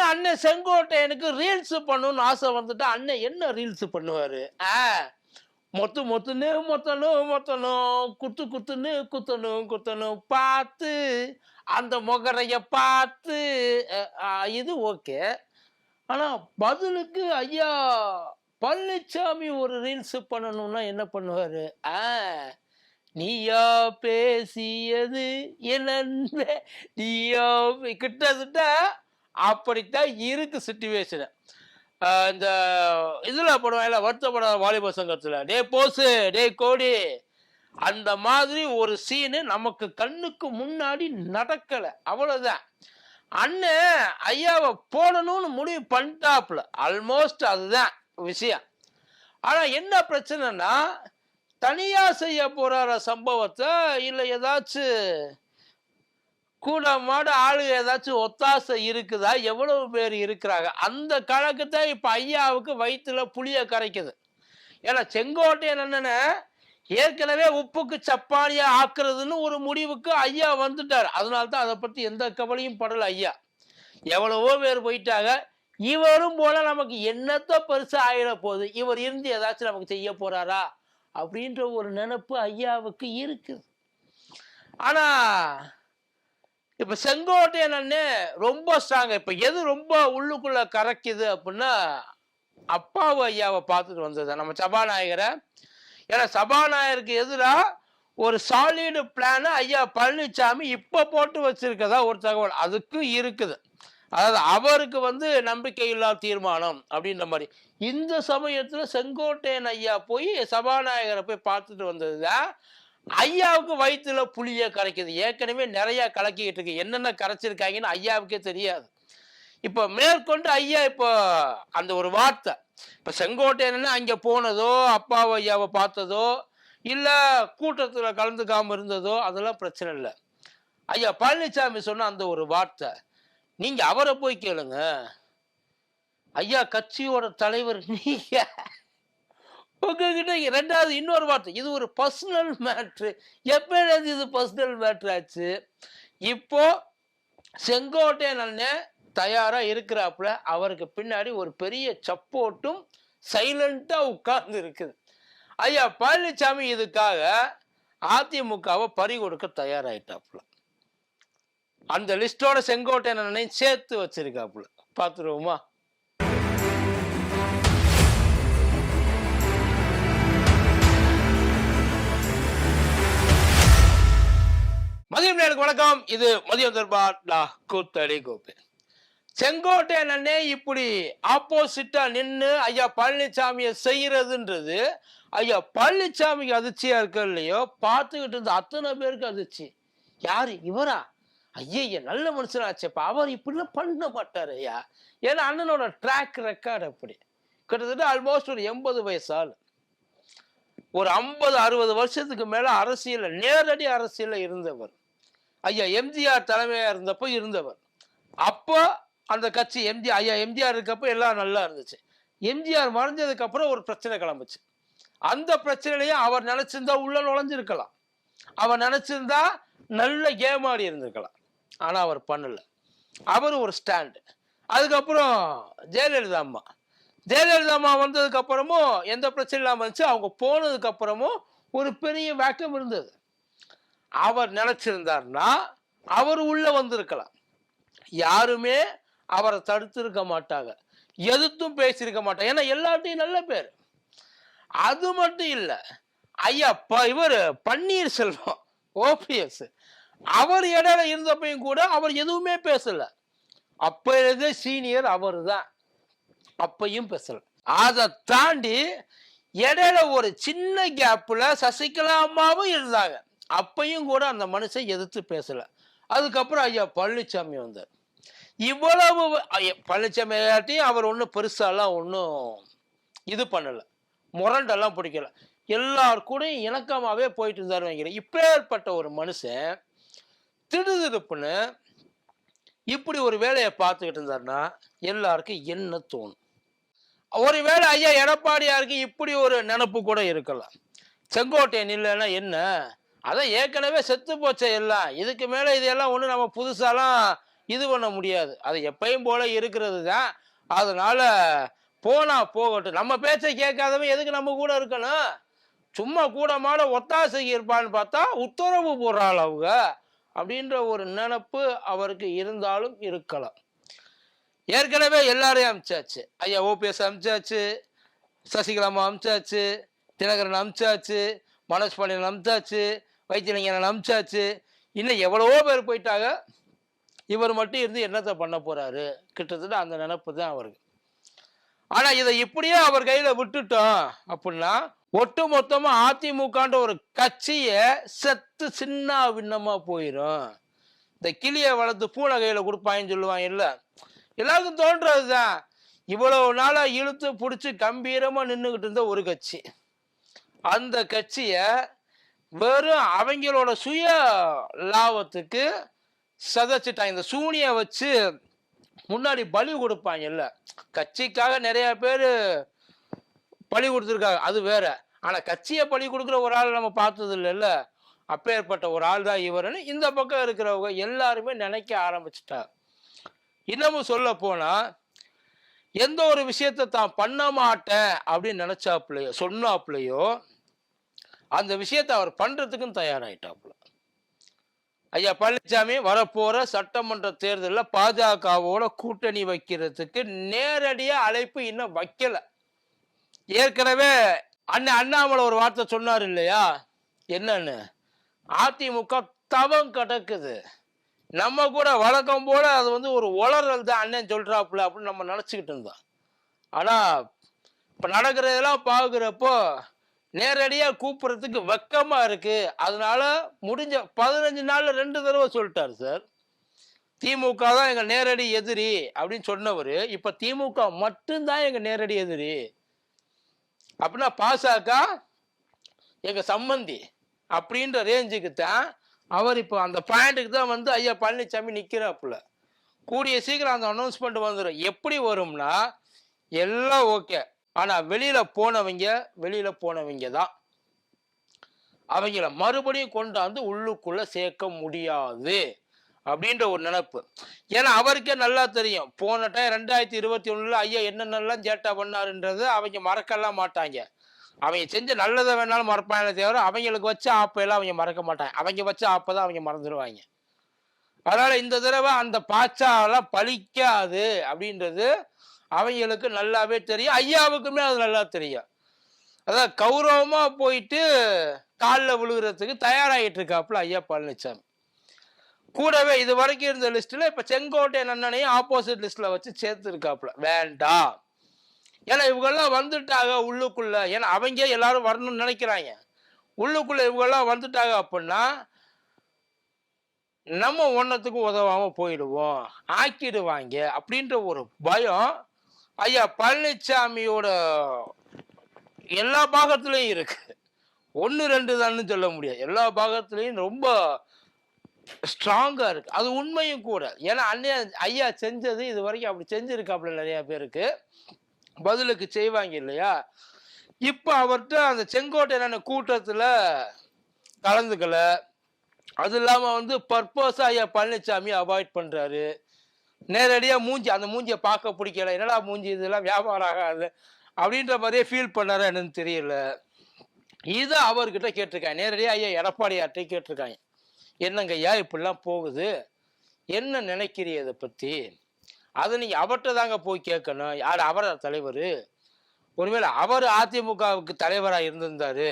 அண்ணன் செங்கோட்டையனுக்கு ரீல்ஸ் பண்ணணும்னு ஆசை வந்துட்டு அண்ணன் என்ன ரீல்ஸ் பண்ணுவாரு? மொத்து மொத்துன்னு மொத்தணும் மொத்தணும், குத்து குத்துன்னு குத்தணும் குத்தணும், பார்த்து அந்த முகரைய பார்த்து இது ஓகே. ஆனா பதிலுக்கு ஐயா பழனிசாமி ஒரு ரீல்ஸ் பண்ணணும்னா என்ன பண்ணுவாரு? நீயா பேசியது என் அன்பே, நீயா கிட்டத்தட்ட அப்படித்தான் இருக்கு சிச்சுவேஷன். இந்த இதுல படம் வருத்தப்படாத வாலிப சங்கத்துல டே போசு டே கோடி அந்த மாதிரி ஒரு சீனு நமக்கு கண்ணுக்கு முன்னாடி நடக்கல. அவ்வளவுதான். அண்ணன் ஐயாவை போடணும்னு முடிவு பண்ணிட்டாப்புல. ஆல்மோஸ்ட் அதுதான் விஷயம். ஆனா என்ன பிரச்சனைனா தனியா செய்ய போறார சம்பவத்தை இல்ல ஏதாச்சும் கூட மாட ஆளுங்க ஏதாச்சும் ஒத்தாசை இருக்குதா? எவ்வளவு பேர் இருக்கிறாங்க? அந்த கணக்கு தான் இப்ப ஐயாவுக்கு வயிற்றுல புளிய கரைக்குது. ஏன்னா செங்கோட்டையன் அண்ணனை ஏற்கனவே உப்புக்கு சப்பானியா ஆக்குறதுன்னு ஒரு முடிவுக்கு ஐயா வந்துட்டார். அதனால்தான் அதை பத்தி எந்த கவலையும் படல ஐயா. எவ்வளவோ பேர் போயிட்டாங்க. இவரும் போல நமக்கு என்னத்த பெருசா ஆயிட போகுது, இவர் இருந்து ஏதாச்சும் நமக்கு செய்ய போறாரா அப்படின்ற ஒரு நினைப்பு ஐயாவுக்கு இருக்குது. ஆனா இப்ப செங்கோட்டையன் அண்ணன் ரொம்ப ஸ்ட்ராங். இப்ப எது ரொம்ப உள்ளுக்குள்ள கரைக்குது அப்படின்னா அப்பாவு ஐயாவை பார்த்துட்டு வந்தது நம்ம சபாநாயகரை. ஏன்னா சபாநாயகருக்கு எதிராக ஒரு சாலிடு பிளான ஐயா பழனிசாமி இப்ப போட்டு வச்சிருக்கதா ஒரு தகவல் அதுக்கு இருக்குது. அதாவது அவருக்கு நம்பிக்கையில்லா தீர்மானம் அப்படின்ற மாதிரி. இந்த சமயத்துல செங்கோட்டையன் ஐயா போய் சபாநாயகரை போய் பார்த்துட்டு வந்ததுதான் ஐயாவுக்கு வயிற்றுல புளிய கரைக்குது. ஏற்கனவே நிறைய கலக்கிட்டு இருக்கு. என்னென்ன கரைச்சிருக்காங்கன்னு ஐயாவுக்கே தெரியாது. இப்ப மேற்கொண்டு ஐயா இப்போ அந்த ஒரு வார்த்தை இப்ப செங்கோட்டையன் அங்க போனதோ அப்பாவை ஐயாவை பார்த்ததோ இல்ல கூட்டத்துல கலந்துக்காம இருந்ததோ அதெல்லாம் பிரச்சனை இல்லை. ஐயா பழனிசாமி சொன்ன அந்த ஒரு வார்த்தை நீங்க அவரை போய் கேளுங்க. ஐயா கட்சியோட தலைவர் நீங்க உங்ககிட்ட ரெண்டாவது இன்னொரு வார்த்தை இது ஒரு பர்சனல் மேட்ரு. எப்ப இது பர்சனல் மேட்ரு ஆச்சு? இப்போ செங்கோட்டையன் அண்ணன் தயாரா இருக்கிறாப்புல. அவருக்கு பின்னாடி ஒரு பெரிய சப்போர்ட்டும் சைலண்டா உட்கார்ந்து இருக்குது. ஐயா பழனிசாமி இதுக்காக அதிமுகவை பறி கொடுக்க தயாராயிட்டாப்புல. அந்த லிஸ்டோட செங்கோட்டையன் அண்ணனையும் சேர்த்து வச்சிருக்காப்புல. பார்த்துருவோமா? மதியம் நேருக்கு வணக்கம். இது மதியம் தர்பார் கூத்தடி கோப்பை. செங்கோட்டையன் அண்ணே இப்படி ஆப்போசிட்டா நின்று ஐயா பழனிசாமியை செய்யறதுன்றது ஐயா பழனிசாமிக்கு அதிர்ச்சியா இருக்க இல்லையோ பார்த்துக்கிட்டு இருந்த அத்தனை பேருக்கு அதிர்ச்சி. யாரு இவரா? ஐயா நல்ல மனுஷனாச்சப்பா, அவர் இப்படிலாம் பண்ண மாட்டாரு ஐயா. ஏன்னா அண்ணனோட ட்ராக் ரெக்கார்டு அப்படி. கிட்டத்தட்ட ஆல்மோஸ்ட் ஒரு 80 வயசு ஆள். ஒரு 50-60 வருஷத்துக்கு மேல அரசியல் நேரடி அரசியல்ல இருந்தவர். ஐயா எம்ஜிஆர் தலைமையா இருந்தப்போ இருந்தவர். அப்போ அந்த கட்சி எம்ஜிஆர் இருக்கப்போ எல்லாம் நல்லா இருந்துச்சு. எம்ஜிஆர் மறைஞ்சதுக்கு அப்புறம் ஒரு பிரச்சனை கிளம்புச்சு. அந்த பிரச்சனையிலையும் அவர் நினைச்சிருந்தா உள்ள நுழைஞ்சிருக்கலாம். அவர் நினைச்சிருந்தா நல்ல கேம் ஆடி இருந்திருக்கலாம். ஆனா அவர் பண்ணல. அவர் ஒரு ஸ்டாண்டு. அதுக்கப்புறம் ஜெயலலிதா அம்மா வந்ததுக்கு அப்புறமும் எந்த பிரச்சனை இல்லாம இருந்துச்சு. அவங்க போனதுக்கு அப்புறமும் ஒரு பெரிய வேக்கம் இருந்தது. அவர் நினைச்சிருந்தார்னா அவர் உள்ள வந்திருக்கலாம். யாருமே அவரை தடுத்திருக்க மாட்டாங்க, எதிர்த்தும் பேசியிருக்க மாட்டாங்க. ஏன்னா எல்லாத்தையும் நல்ல பேர். அது மட்டும் இல்ல, ஐயா இவர் பன்னீர்செல்வம் ஓபிஎஸ் அவர் இடையில இருந்தப்பையும் கூட அவர் எதுவுமே பேசல. அப்ப இருந்தே சீனியர் அவர் தான், அப்பையும் பேசல. அதை தாண்டி இடையில ஒரு சின்ன கேப்ல சசிகலா அம்மாவும் இருந்தாங்க. அப்பையும் கூட அந்த மனுஷன் எதிர்த்து பேசல. அதுக்கப்புறம் ஐயா பழனிசாமி வந்தார். இவ்வளவு பழனிசாமியாட்டையும் அவர் ஒன்றும் பெருசாலாம் ஒன்றும் இது பண்ணல, முரண்டெல்லாம் பிடிக்கல. எல்லார் கூடயும் இணக்கமாவே போயிட்டு இருந்தாரு வைக்கிறேன். இப்பேற்பட்ட ஒரு மனுஷன் திடுதிடுப்புன்னு இப்படி ஒரு வேலையை பார்த்துக்கிட்டு இருந்தாருன்னா எல்லாருக்கும் என்ன தோணும்? ஒருவேளை ஐயா எடப்பாடியாருக்கு இப்படி ஒரு நினப்பு கூட இருக்கலாம். செங்கோட்டையன் இல்லைன்னா என்ன, அதான் ஏற்கனவே செத்து போச்ச எல்லாம், இதுக்கு மேல இதெல்லாம் ஒண்ணு நம்ம புதுசாலாம் இது பண்ண முடியாது. அது எப்பயும் போல இருக்கிறது தான். அதனால போனா போகட்டும். நம்ம பேச்சை கேட்காதவன் எதுக்கு நம்ம கூட இருக்கணும்? சும்மா கூட மாட ஒத்தாசைக்கு இருப்பான்னு பார்த்தா உத்தரவு போடுறாள் அவங்க. அப்படின்ற ஒரு நினைப்பு அவருக்கு இருந்தாலும் இருக்கலாம். ஏற்கனவே எல்லாரையும் அமிச்சாச்சு. ஐயா ஓபிஎஸ் அமிச்சாச்சு, சசிகலாமா அமிச்சாச்சு, தினகரன் அமிச்சாச்சு, மனோஜ் பாண்டியன் அமிச்சாச்சு, வைத்தியலிங்கன் அமிச்சாச்சு. இன்னும் எவ்வளவோ பேர் போயிட்டாங்க. இவர் மட்டும் இருந்து என்னத்தை பண்ண போறாரு? கிட்டத்தட்ட அந்த நினைப்பு தான் அவருக்கு. ஆனா இதை இப்படியே அவர் கையில விட்டுட்டோம் அப்படின்னா ஒட்டு மொத்தமா அதிமுகன்ற ஒரு கட்சிய செத்து சின்ன பின்னமா போயிடும். இந்த கிளிய வளர்த்து பூனை கையில கொடுப்பாங்கன்னு சொல்லுவாங்க இல்ல, எல்லாருக்கும் தோன்றதுதான். இவ்வளவு நாளா இழுத்து பிடிச்சி கம்பீரமா நின்றுகிட்டு இருந்த ஒரு கட்சி, அந்த கட்சிய வெறும் அவங்களோட சுய லாபத்துக்கு சதைச்சிட்டாங்க. இந்த சூனிய வச்சு முன்னாடி பலி கொடுப்பாங்கல்ல, கட்சிக்காக நிறைய பேர் பலி கொடுத்துருக்காங்க, அது வேற. ஆனா கட்சியை பலி கொடுக்குற ஒரு ஆள் நம்ம பார்த்தது இல்லைல்ல, அப்பேற்பட்ட ஒரு ஆள் தான் இவருன்னு இந்த பக்கம் இருக்கிறவங்க எல்லாருமே நினைக்க ஆரம்பிச்சுட்டாங்க. இன்னமும் சொல்ல போனா எந்த ஒரு விஷயத்தை தான் பண்ண மாட்டேன் அப்படின்னு நினைச்சாப்புலையோ சொன்னாப்புலையோ அந்த விஷயத்தை அவர் பண்றதுக்கும் தயாராயிட்டாப்புல. ஐயா பழனிசாமி வரப்போற சட்டமன்ற தேர்தலில் பாஜகவோட கூட்டணி வைக்கிறதுக்கு நேரடியா அழைப்பு இன்னும் வைக்கல. ஏற்கனவே அண்ணாமலை ஒரு வார்த்தை சொன்னார் இல்லையா, என்னன்னு? அதிமுக தவம் கிடக்குது, நம்ம கூட வழக்கம் போல அது வந்து ஒரு உளறல் தான் அண்ணன் சொல்றாப்புல அப்படின்னு நம்ம நினைச்சுக்கிட்டு இருந்தோம். ஆனா இப்ப நடக்கிறதெல்லாம் பாக்குறப்போ நேரடியா கூப்பிடுறதுக்கு வெக்கமா இருக்கு. அதனால முடிஞ்ச 15 நாள்ல 2 தடவை சொல்லிட்டாரு சார். திமுக தான் எங்க நேரடி எதிரி அப்படின்னு சொன்னவர் இப்ப திமுக மட்டும்தான் எங்க நேரடி எதிரி அப்படின்னா பாசக எங்க சம்பந்தி அப்படின்ற ரேஞ்சுக்கு தான் அவர் இப்போ அந்த பாயிண்ட்டுக்கு தான் வந்து ஐயா பழனிசாமி நிற்கிறாப்புல. கூடிய சீக்கிரம் அந்த அனௌன்ஸ்மெண்ட் வந்துடும். எப்படி வரும்னா எல்லாம் ஓகே, ஆனா வெளியில போனவங்க தான் அவங்கள மறுபடியும் கொண்டாந்து உள்ளுக்குள்ள சேர்க்க முடியாது அப்படின்ற ஒரு நினைப்பு. ஏன்னா அவருக்கே நல்லா தெரியும், போன டைம் 2021 ஐயா என்னென்னலாம் சேட்டா பண்ணாருன்றது அவங்க மறக்கலாம் மாட்டாங்க. அவங்க செஞ்ச நல்லதை வேணாலும் மறப்பாங்க தவிர அவங்களுக்கு வச்ச ஆப்பெல்லாம் அவங்க மறக்க மாட்டாங்க. அவங்க வச்ச ஆப்பதான் அவங்க மறந்துடுவாங்க. அதனால இந்த தடவை அந்த பாச்சாலாம் பழிக்காது அப்படின்றது அவங்களுக்கு நல்லாவே தெரியும், ஐயாவுக்குமே அது நல்லா தெரியும். அதான் கௌரவமா போயிட்டு காலில் விழுகிறதுக்கு தயாராகிட்டு இருக்காப்புல ஐயா பழனிசாமி. கூடவே இது வரைக்கும் இருந்த லிஸ்ட்ல இப்ப செங்கோட்டையன் அண்ணனையும் ஆப்போசிட் லிஸ்ட்ல வச்சு சேர்த்து இருக்காப்புல. வேண்டாம், ஏன்னா இவங்கெல்லாம் வந்துட்டாங்க உள்ளுக்குள்ள, ஏன்னா அவங்க எல்லாரும் வரணும்னு நினைக்கிறாங்க. உள்ளுக்குள்ள இவங்கெல்லாம் வந்துட்டாங்க அப்படின்னா நம்ம ஒன்னத்துக்கும் உதவாம போயிடுவோம், ஆக்கிடுவாங்க அப்படின்ற ஒரு பயம் ஐயா பழனிசாமியோட எல்லா பாகத்திலையும் இருக்கு. 1-2 தான் சொல்ல முடியாது, எல்லா பாகத்திலையும் ரொம்ப ஸ்ட்ராங்கா இருக்கு. அது உண்மையும் கூட. ஏன்னா ஐயா செஞ்சது இது வரைக்கும் அப்படி செஞ்சிருக்காப்புல நிறைய பேருக்கு, பதிலுக்கு செய்வாங்க இல்லையா. இப்ப அவர்கிட்ட அந்த செங்கோட்டையன் கூட்டத்துல கலந்துக்கல, அது இல்லாம வந்து பர்பஸா ஐயா பழனிசாமி அவாய்ட் பண்றாரு. நேரடியா அந்த மூஞ்சியை பார்க்க பிடிக்கல, என்னடா மூஞ்சி இதெல்லாம் வியாபாரம் ஆகாது அப்படின்ற மாதிரியே ஃபீல் பண்ணாரா என்னன்னு தெரியல. இதை அவர்கிட்ட கேட்டிருக்காங்க, நேரடியா ஐயா எடப்பாடியார்ட்டே கேட்டிருக்காங்க, என்னங்க ஐயா இப்படிலாம் போகுது, என்ன நினைக்கிறீங்க இதை பத்தி? அதை நீங்க அவர்கிட்ட தாங்க போய் கேட்கணும். யார்? அவர் தலைவர். ஒருவேளை அவர் அதிமுகவுக்கு தலைவராக இருந்திருந்தாரு,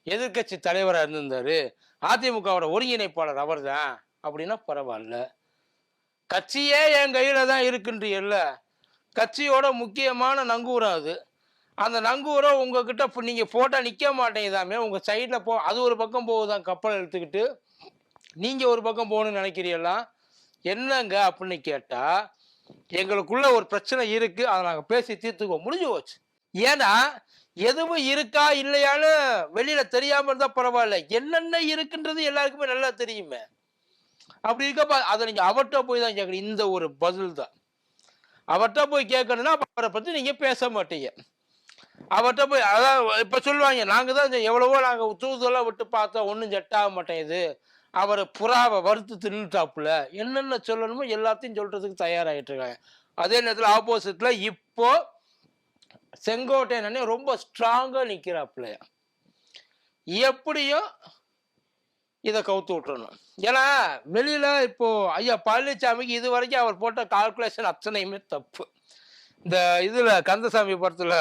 எதிர்கட்சி தலைவராக இருந்திருந்தாரு, அதிமுகவோட ஒருங்கிணைப்பாளர் அவர் தான் அப்படின்னா பரவாயில்ல. கட்சியே என் கையில தான் இருக்குன்றீல்ல, கட்சியோட முக்கியமான நங்கூரம் அது. அந்த நங்கூரம் உங்ககிட்ட நீங்க போட்டா நிக்க மாட்டேங்குதாமே, உங்க சைட்ல அது ஒரு பக்கம் போகுதான் கப்பல் எடுத்துக்கிட்டு, நீங்க ஒரு பக்கம் போகணும்னு நினைக்கிறீங்களா? என்னங்க அப்படின்னு கேட்டா, எங்களுக்குள்ள ஒரு பிரச்சனை இருக்கு, அதை நாங்க பேசி தீர்த்துக்குவோம், முடிஞ்சு போச்சு. ஏன்னா எதுவும் இருக்கா இல்லையான்னு வெளியில தெரியாம இருந்தா பரவாயில்ல, என்னென்ன இருக்குன்றது எல்லாருக்குமே நல்லா தெரியுமே. அப்படி இருக்கப்ப அதை நீங்க அவர்கிட்ட போய் தான் கேட்கணும். இந்த ஒரு பதில் தான் அவர்கிட்ட போய் கேட்கணும்னா அவரை பத்தி நீங்க பேச மாட்டீங்க. அவர்கிட்ட போய் அதான் இப்ப சொல்லுவாங்க, நாங்க தான் எவ்வளவோ நாங்க தூதுவெல்லாம் விட்டு பார்த்தோம், ஒன்றும் செட் ஆக மாட்டேங்குது அவரை புறாவை வறுத்து தின்னுட்டாப்புல என்னென்ன சொல்லணுமோ எல்லாத்தையும் சொல்றதுக்கு தயாராகிட்டு இருக்காங்க. அதே நேரத்தில் ஆப்போசிட்ல இப்போ செங்கோட்டையன் அண்ணன் ரொம்ப ஸ்ட்ராங்கா நிக்கிறாப்புலையா. எப்படியும் இதை கவுத்து விட்டுறணும். ஏன்னா வெளியில இப்போ ஐயா பழனிசாமிக்கு இது வரைக்கும் அவர் போட்ட கால்குலேஷன் அத்தனையுமே தப்பு. இந்த இதுல கந்தசாமி படத்துல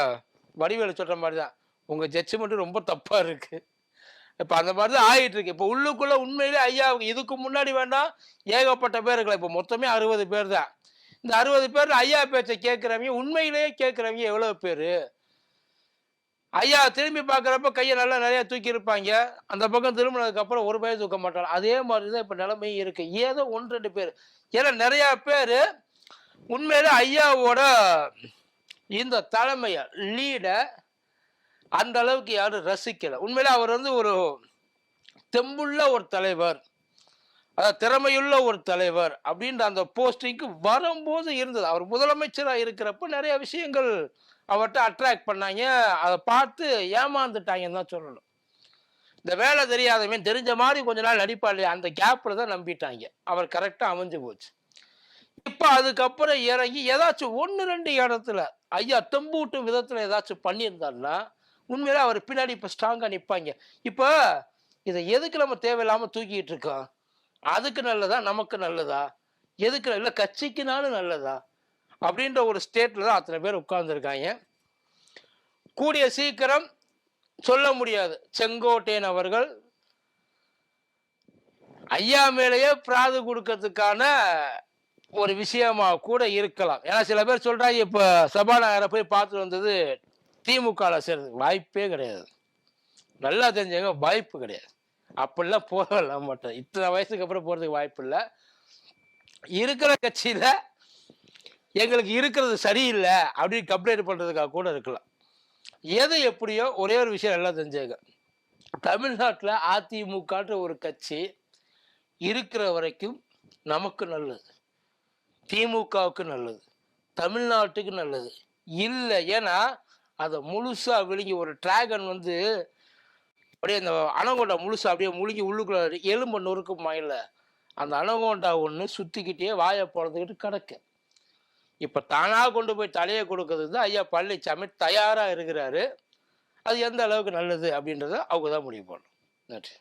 வடிவேலு சொல்ற மாதிரிதான் உங்க ஜட்ஜ்மெண்ட் ரொம்ப தப்பா இருக்கு. இப்ப அந்த மாதிரிதான் ஆகிட்டு இருக்கு. இப்ப உள்ளுக்குள்ள உண்மையிலே ஐயா இதுக்கு முன்னாடி வேண்டாம் ஏகப்பட்ட பேர் இருக்கலாம். இப்ப மொத்தமே 60 பேர் தான். இந்த 60 பேர்ல ஐயா பேச்சை கேட்கிறவங்க உண்மையிலேயே கேட்கிறவங்க எவ்வளவு பேரு? ஐயா திரும்பி பார்க்குறப்ப கையை நல்லா நிறைய தூக்கி இருப்பாங்க. அந்த பக்கம் திரும்பினதுக்கு அப்புறம் ஒரு பையன் தூக்க மாட்டாங்க. அதே மாதிரிதான் இப்ப நிலைமையும் இருக்கு. ஏதோ 1-2 பேர். ஏன்னா நிறைய பேர் உண்மையில ஐயாவோட இந்த தலைமைய லீட அந்த அளவுக்கு யாரும் ரசிக்கல. உண்மையில அவர் ஒரு தெம்புள்ள ஒரு தலைவர், அதாவது திறமையுள்ள ஒரு தலைவர் அப்படின்ற அந்த போஸ்டிங்க்கு வரும்போது இருந்தது. அவர் முதலமைச்சராக இருக்கிறப்ப நிறைய விஷயங்கள் அவர்கிட்ட அட்ராக்ட் பண்ணாங்க. அதை பார்த்து ஏமாந்துட்டாங்கன்னு தான் சொல்லணும். இந்த வேலை தெரியாதவன் தெரிஞ்ச மாதிரி கொஞ்ச நாள் நடிப்பா இல்லையா, அந்த கேப்ல தான் நம்பிட்டாங்க. அவர் கரெக்டா அமைஞ்சு போச்சு. இப்ப அதுக்கப்புறம் இறங்கி ஏதாச்சும் 1-2 இடத்துல ஐயா தெம்பூட்டும் விதத்துல ஏதாச்சும் பண்ணியிருந்தாருன்னா உண்மையில அவர் பின்னாடி இப்ப ஸ்ட்ராங்கா நிப்பாங்க. இப்ப இதை எதுக்கு நம்ம தேவையில்லாம தூக்கிட்டு இருக்கோம்? அதுக்கு நல்லதா, நமக்கு நல்லதா, எதுக்கு இல்ல கட்சிக்குனாலும் நல்லதா அப்படின்ற ஒரு ஸ்டேட்ல தான் அத்தனை பேர் உட்கார்ந்துருக்காங்க. கூடிய சீக்கிரம் சொல்ல முடியாது செங்கோட்டையன் அவர்கள் ஐயா மேலேயே பிராது கொடுக்கறதுக்கான ஒரு விஷயமா கூட இருக்கலாம். ஏன்னா சில பேர் சொல்றாங்க இப்ப சபாநாயகரை போய் பார்த்துட்டு வந்தது திமுக சேர்றதுக்கு வாய்ப்பே கிடையாது. நல்லா தெரிஞ்சவங்க வாய்ப்பு கிடையாது. அப்படிலாம் போக மாட்டேன். இத்தனை வயசுக்கு அப்புறம் போறதுக்கு வாய்ப்பு இல்லை. இருக்கிற கட்சியில எங்களுக்கு இருக்கிறது சரியில்லை அப்படின்னு கம்ப்ளைண்ட் பண்றதுக்காக கூட இருக்கலாம். எது எப்படியோ ஒரே ஒரு விஷயம் நல்லா தெரிஞ்சுங்க. தமிழ்நாட்டில் அதிமுகன்ற ஒரு கட்சி இருக்கிற வரைக்கும் நமக்கு நல்லது, திமுகவுக்கு நல்லது, தமிழ்நாட்டுக்கு நல்லது இல்லை. ஏன்னா அதை முழுசா விழுங்கி ஒரு டிராகன் அப்படியே அந்த அனகோண்டா முழுசா அப்படியே முழுங்கி உள்ளுக்குள்ள எலும்பு நொறுக்கும் மாயில அந்த அனகோண்டா ஒன்று சுத்திக்கிட்டே வாயை போறதுக்கிட்டு கிடக்கு. இப்ப தானா கொண்டு போய் தலையை கொடுக்கறதுக்கு தான் ஐயா பழனிசாமி தயாரா இருக்கிறாரு. அது எந்த அளவுக்கு நல்லது அப்படின்றத அவங்க தான் முடிவு பண்ணணும். நன்றி.